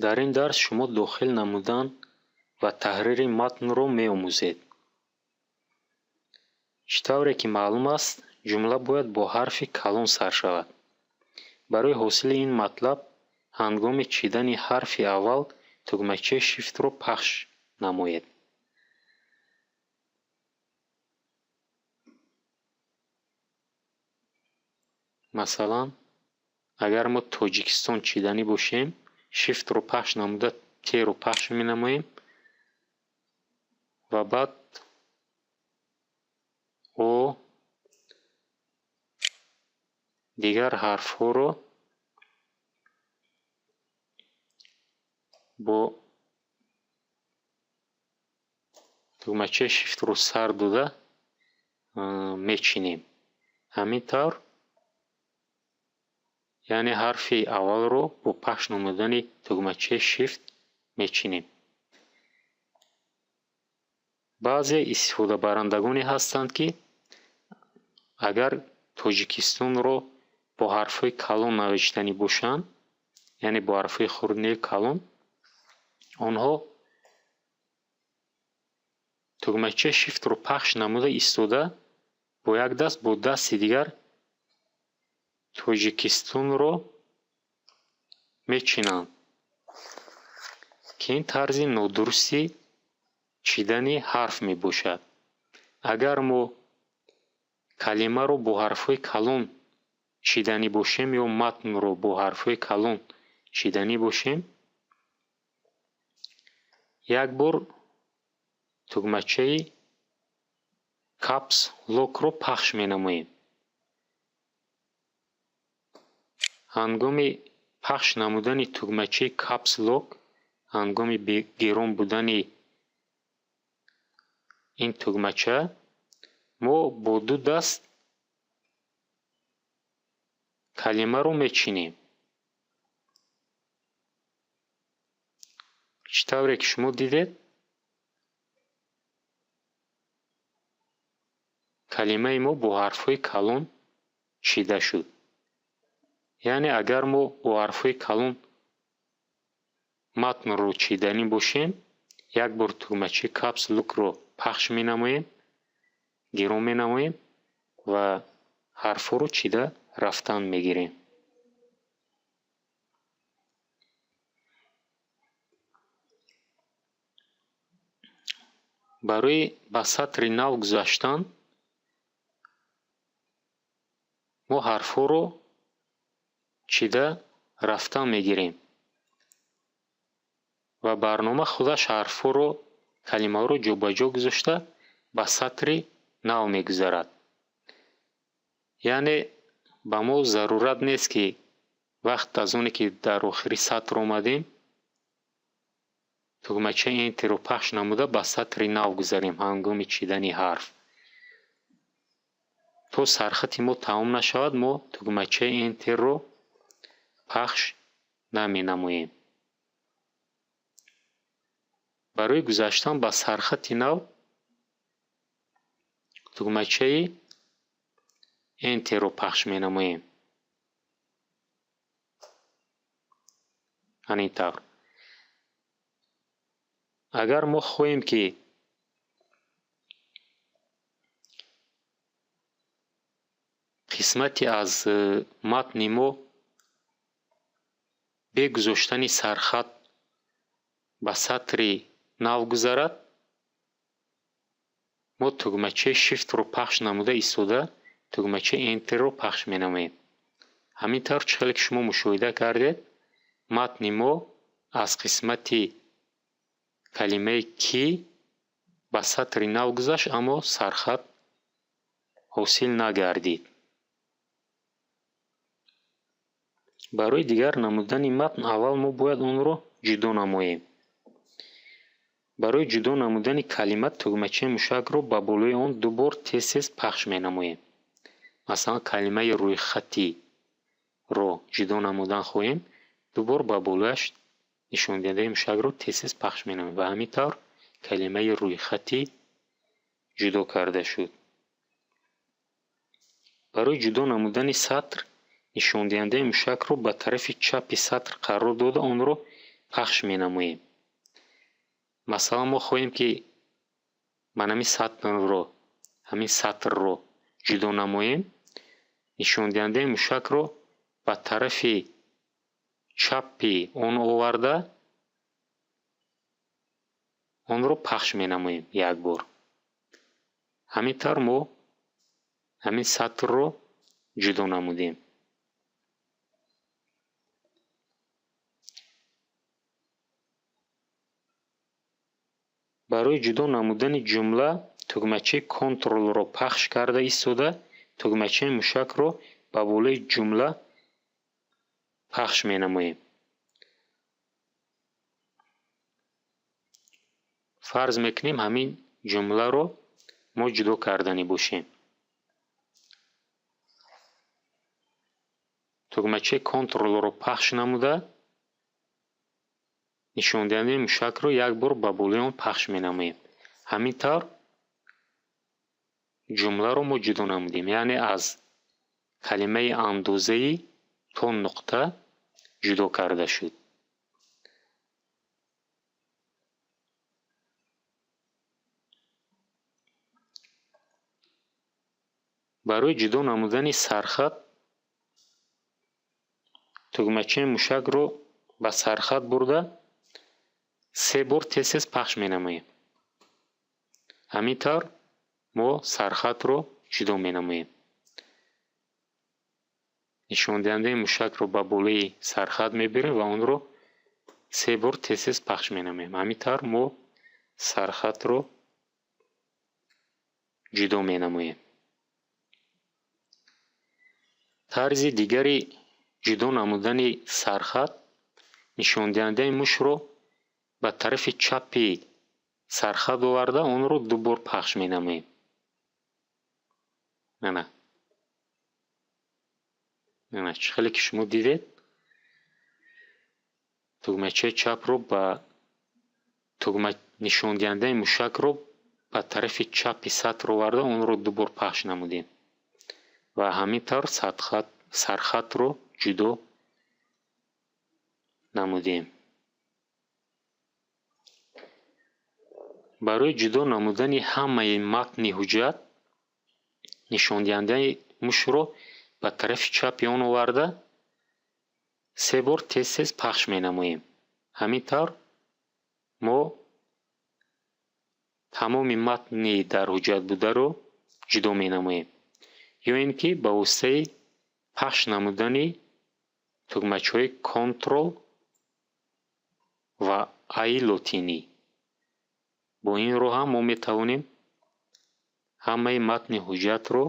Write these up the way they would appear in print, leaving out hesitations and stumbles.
дар ин дарс шумо дохил намудан ва таҳрири матнро меомӯзед. чӣ тавре ки маълум аст, ҷумла бояд бо ҳарфи калон сар шавад. барои ҳосили ин матлаб, ҳангоми чидани ҳарфи аввал тугмачаи шифтро пахш намоед. масалан, агар мо Тоҷикистон чиданӣ бошем, шифтро пахш намуда теро пахш менамоем ва баъд о дигар ҳарфҳоро бо тугмачаи шифтро сар дода мечинем. ҳамин тавр яъне ҳарфи аввалро бо пахш намудани тугмачаи шифт мечинем. баъзе истифодабарандагоне ҳастанд, ки агар Тоҷикистонро бо ҳарфҳои калон навиштанӣ бошанд, яъне бо ҳарфҳои хурдии калон, онҳо тугмачаи шифтро пахш намуда истода бо як даст бо дасти дигар Тоҷикистонро мечинанд, ки ин тарзи нодурусти чидани ҳарф мебошад. агар мо калимаро бо ҳарфҳои калон чиданӣ бошем ё матнро бо ҳарфҳои калон чиданӣ бошем, як бор тугмачаи капс локро пахш менамоем. ҳангоми пахш намудани тугмачаи капс лок, ҳангоми гирон будани ин тугмача, мо бо ду даст калимаро мечинем. чӣ тавре ки шумо дидед, калимаи мо бо ҳарфҳои калон чида шуд. яъне агар мо бо ҳарфҳои калон матнро чиданӣ бошем, як бор тугмачаи капс локро пахш менамоем, гирон менамоем ва ҳарфҳоро чида рафтан мегирем. барои ба сатри нав гузаштан, мо ҳарфҳоро чида рафтан мегирем ва барнома худаш ҳарфҳоро, калимаҳоро ҷобаҷо гузошта ба сатри нав мегузарад. яъне ба мо зарурат нест, ки вақт аз оне ки дар охири сатр омадем, тугмачаи энтерро пахш намуда ба сатри нав гузарем ҳангоми чидани ҳарф. то сархати мо тамом нашавад, мо тугмачаи энтерро пахш наменамоем. барои гузаштан ба сархати нав, тугмачаи энтерро пахш менамоем. ҳамин тавр. агар мо хоҳем, ки қисмате аз матни мо бе гузоштани сархат ба сатри нав гузарад, мо тугмачаи шифтро пахш намуда истода тугмачаи энтерро пахш менамоем. ҳамин тавр чӣ хеле ки шумо мушоҳида кардед, матни мо аз қисмати калимаи ки ба сатри нав гузашт, аммо сархат ҳосил нагардид. барои дигар намудани матн, аввал мо бояд онро ҷудо намоем. барои ҷудо намудани калима, тугмачаи мушакро ба болои он ду бор тез-тез пахш менамоем. масалан, калимаи рӯйхатиро ҷудо намудан хоҳем, ду бор ба болояш нишондиҳандаи мушакро тез-тез пахш менамоем ва ҳамин тавр калимаи рӯйхатӣ ҷудо карда шуд. барои ҷудо намудани сатр, нишондиҳандаи мушакро ба тарафи чапи сатр қарор дода, онро пахш менамоем. масалан мо хоҳем ки ман ҳамин сатрро ҷудо намоем. нишондиҳандаи мушакро ба тарафи чапи он оварда онро пахш менамоем як бор. ҳамин тавр мо ҳамин сатрро ҷудо намудем. барои ҷудо намудани ҷумла тугмачаи контролро пахш карда истода тугмачаи мушакро ба болои ҷумла пахш менамоем. фарз мекунем ҳамин ҷумларо мо ҷудо карданӣ бошем. тугмачаи контролро пахш намуда нишондиҳандаи мушакро як бор ба болои он пахш менамоем. ҳамин тавр ҷумларо мо ҷудо намудем, яъне аз калимаи андозаи то нуқта ҷудо карда шуд. барои ҷудо намудани сархат тугмачаи мушакро ба сархат бурда 3 бор тез пахш менамоем. ҳамин тавр мо сархатро ҷудо менамоем. нишондиҳандаи мушакро ба болои сархат мебирем ва онро 3 бор тез пахш менамоем. ҳамин тавр мо сархатро ҷудо менамоем. тарзи дигари ҷудо намудани сархат нишондиҳандаи мушро ба тарафи чапи сархат оварда онро 2 бор пахш менамоем. чӣ хеле ки шумо дидед, тугмачаи чапро ба нишондиҳандаи мушакро ба тарафи чапи сатр оварда онро 2 бор пахш намудем ва ҳамин тавр сархатро ҷудо намудем. барои ҷудо намудани ҳамаи матни ҳуҷҷат нишондиҳандаи мушро ба тарафи чапи он оварда 3 бор тез пахш менамоем. ҳамин тавр мо тамоми матни дар ҳуҷҷат бударо ҷудо менамоем. ё ин ки ба воситаи пахш намудани тугмачаҳои контрол ва аи лотинӣ. бо ин роҳ ҳам мо метавонем ҳамаи матни ҳуҷҷатро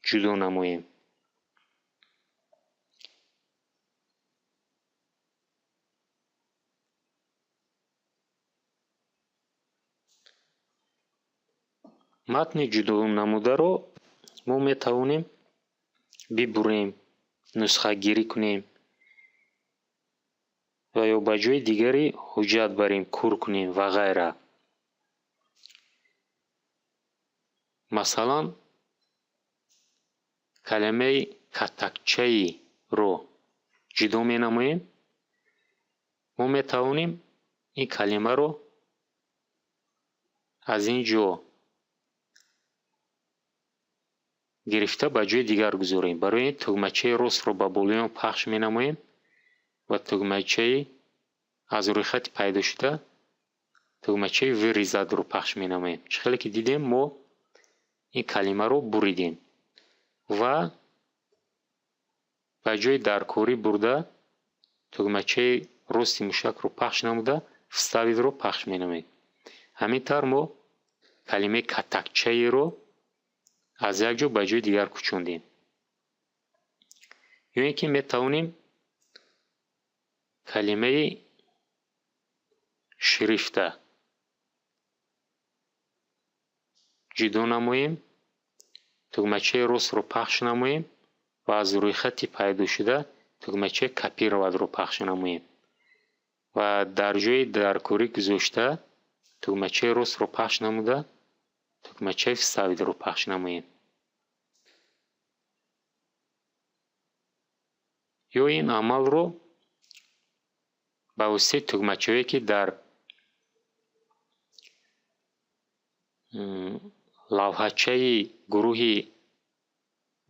ҷудо намоем. матни ҷудо намударо мо метавонем бибурем, нусхагирӣ кунем ва ё ба ҷои дигари ҳуҷҷат барем кур кунем ва ғайра. масалан калимаи катакчаиро ҷудо менамоем. мо метавонем ин калимаро аз ин ҷо гирифта ба ҷои дигар гузорем. барои ин тугмачаи ростро ба болои он пахш менамоем ва тугмачаи аз рӯи хати пайдошуда тугмачаи вири задро пахш менамоем. чӣ хеле ки дидем мо ин калимаро буридем ва ба ҷои даркорӣ бурда тугмачаи рости мушакро пахш намуда вставидро пахш менамоем. ҳамин тавр мо калимаи катакчаиро аз як ҷо ба ҷои дигар кӯчондем. ё ин ки метавонем калимаи шрифта ҷудо намоем, тугмачаи ростро пахш намоем ва аз рӯи хати пайдошуда тугмачаи копироватро пахш намоем ва дар ҷои даркорӣ гузошта тугмачаи ростро пахш намуда тугмачаи вставидро пахш намоем. ё ин амалро ба воситаи тугмачаҳое ки дар лавҳачаи гурӯҳи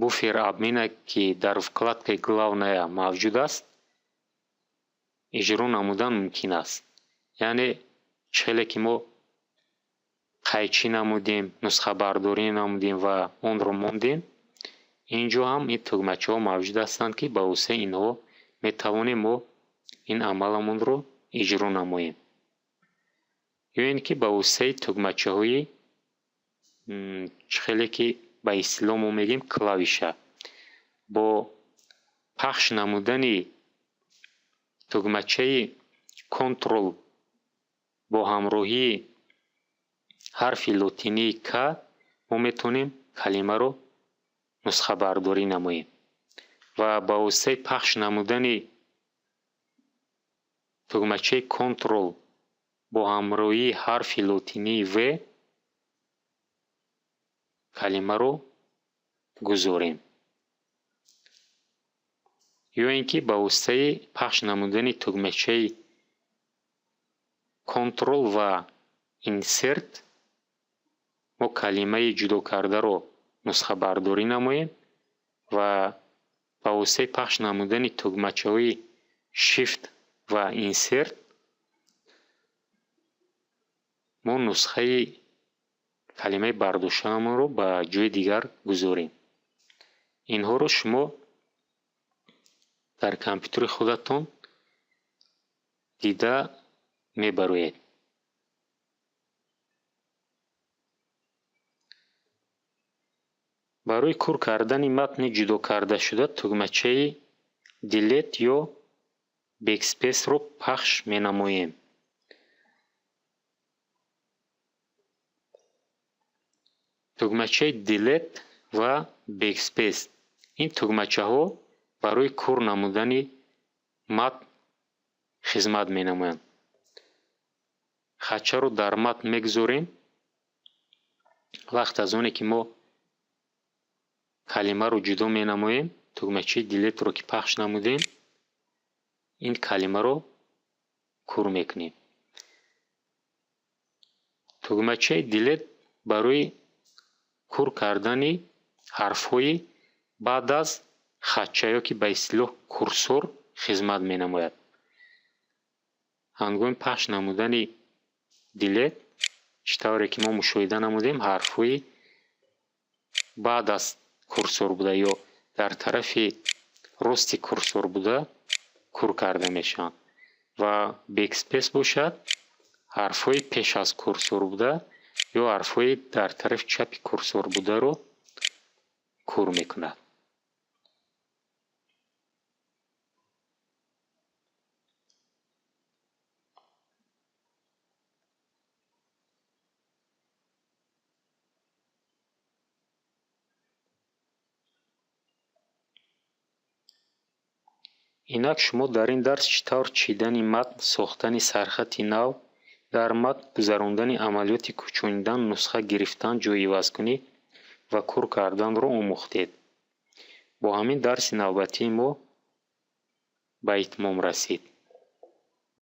буфер админа ки дар вкладкаи главная мавҷуд аст иҷро намудан мумкин аст. яъне чихеле ки мо қайчӣ намудем, нусхабардорӣ намудем ва онро мондем, инҷо ҳам ин тугмачаҳо мавҷуд ҳастанд ки ба воситаи инҳо метавонем мо ин амаламонро иҷро намоем. ё ин ки ба воситаи тугмачаҳои чихеле ки ба истилоҳ мо мегӯем клавиша бо пахш намудани тугмачаи контрол бо ҳамроҳии ҳарфи лотинии К мо метавонем калимаро нусхабардорӣ намоем ва ба воситаи пахш намудани тугмачаи контрол бо ҳамроҳии ҳарфи лотинии В калимаро гузорем. ё ин ки ба воситаи пахш намудани тугмачаи контрол ва инсерт мо калимаи ҷудокардаро нусхабардорӣ намоем ва ба воситаи пахш намудани тугмачаҳои шифт ва инсерт мо нусхаи калимаи бардоштаамонро ба ҷои дигар гузорем. инҳоро шумо дар компютери худатон дида мебароед. барои кур кардани матни ҷудокардашуда тугмачаи Delete ё Backspace-ро пахш менамоем. тугмачаи Delete ва Backspace ин тугмачаҳо барои кур намудани матн хизмат менамоянд. хачаро дар матн мегузорем. вақт аз оне ки мо калимаро ҷудо менамоем, тугмачаи Delete-ро ки пахш намудем, ин калимаро кур мекунем. тугмачаи Delete барои кур кардани ҳарфҳои баъд аз хатча ё ки ба истилоҳ курсор хизмат менамояд. ҳангоми пахш намудани Delete чӣ тавре ки мо мушоҳида намудем, ҳарфҳои баъд аз курсор буда ё дар тарафи рости курсор буда кур карда мешаванд ва Backspace бошад ҳарфҳои пеш аз курсор буда ё ҳарфҳои дар тарафи чапи курсор бударо кур мекунад. инак шумо дар ин дарс чӣ тавр чидани матн, сохтани сархати нав, дар матн гузарондани амалиёти кӯчонидан, нусха гирифтан, ҷойивазкунӣ ва кур карданро омӯхтед. бо ҳамин дарси навбатии мо ба итмом расид.